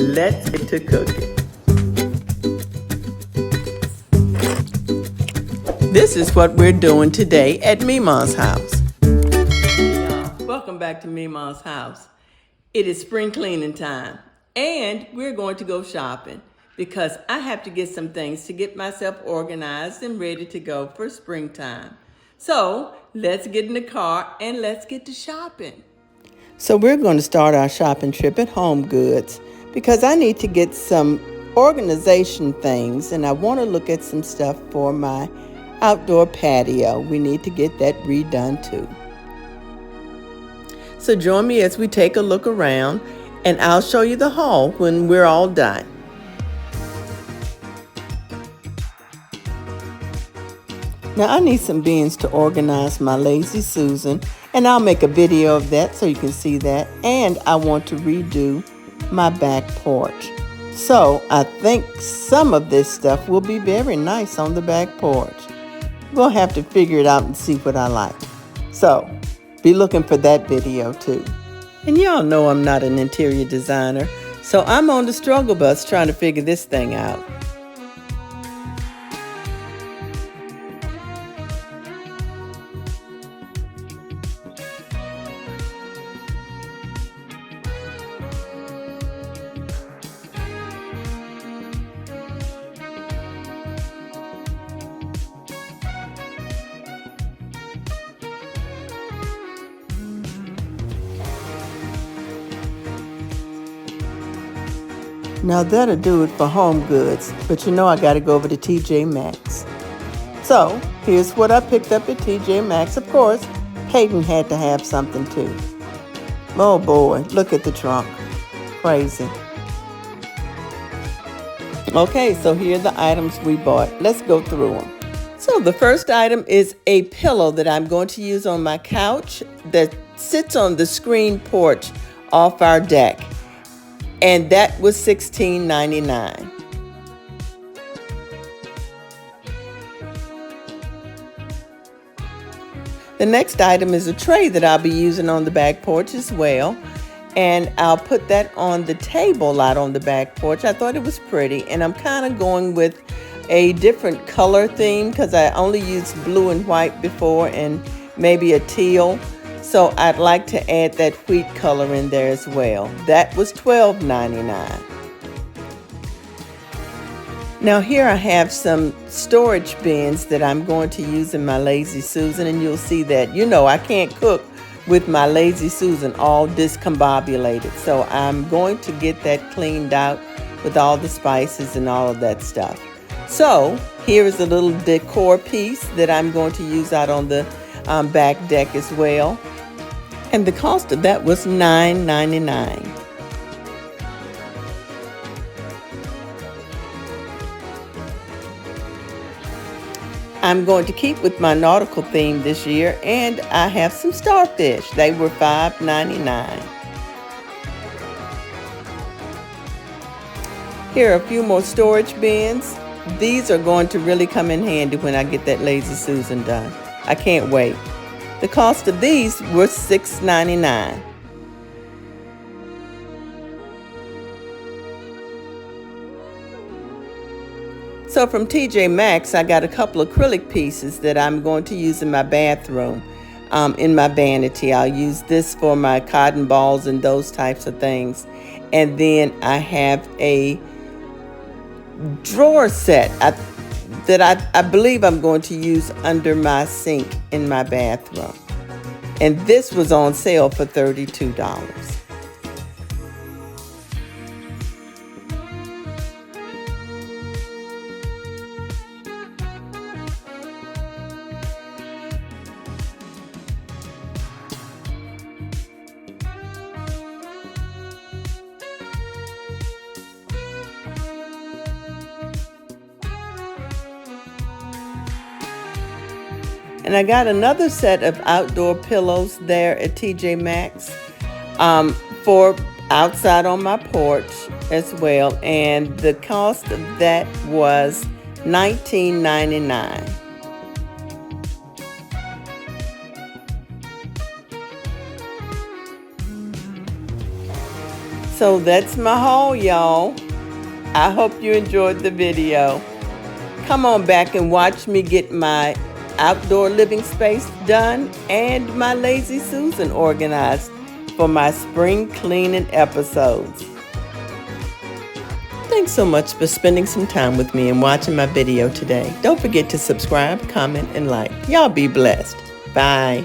let's get to cooking. This is what we're doing today at Memaw's house. Welcome back to Memaw's house. It is spring cleaning time, and we're going to go shopping because I have to get some things to get myself organized and ready to go for springtime. So let's get in the car and let's get to shopping. So we're going to start our shopping trip at Home Goods because I need to get some organization things, and I want to look at some stuff for my outdoor patio. We need to get that redone too. So join me as we take a look around, and I'll show you the haul when we're all done. Now I need some bins to organize my Lazy Susan, and I'll make a video of that so you can see that. And I want to redo my back porch. So I think some of this stuff will be very nice on the back porch. We'll have to figure it out and see what I like. So be looking for that video too. And y'all know I'm not an interior designer, so I'm on the struggle bus trying to figure this thing out. Now that'll do it for Home Goods, but you know I gotta go over to TJ Maxx. So here's what I picked up at TJ Maxx. Of course, Peyton had to have something too. Oh boy, look at the trunk. Crazy. Okay, so here are the items we bought. Let's go through them. So the first item is a pillow that I'm going to use on my couch that sits on the screen porch off our deck. And that was $16.99. The next item is a tray that I'll be using on the back porch as well. And I'll put that on the table out on the back porch. I thought it was pretty, and I'm kind of going with a different color theme because I only used blue and white before and maybe a teal. So I'd like to add that wheat color in there as well. That was $12.99. Now here I have some storage bins that I'm going to use in my Lazy Susan, and you'll see that, you know, I can't cook with my Lazy Susan all discombobulated. So I'm going to get that cleaned out with all the spices and all of that stuff. So here is a little decor piece that I'm going to use out on the back deck as well. And the cost of that was $9.99. I'm going to keep with my nautical theme this year, and I have some starfish. They were $5.99. Here are a few more storage bins. These are going to really come in handy when I get that Lazy Susan done. I can't wait. The cost of these were $6.99. So from TJ Maxx, I got a couple of acrylic pieces that I'm going to use in my bathroom, in my vanity. I'll use this for my cotton balls and those types of things. And then I have a drawer set that I believe I'm going to use under my sink in my bathroom. And this was on sale for $32. And I got another set of outdoor pillows there at TJ Maxx for outside on my porch as well. And the cost of that was $19.99. So that's my haul, y'all. I hope you enjoyed the video. Come on back and watch me get my outdoor living space done and my Lazy Susan organized for my spring cleaning episodes. Thanks so much for spending some time with me and watching my video today. Don't forget to subscribe, comment, and like. Y'all be blessed. Bye.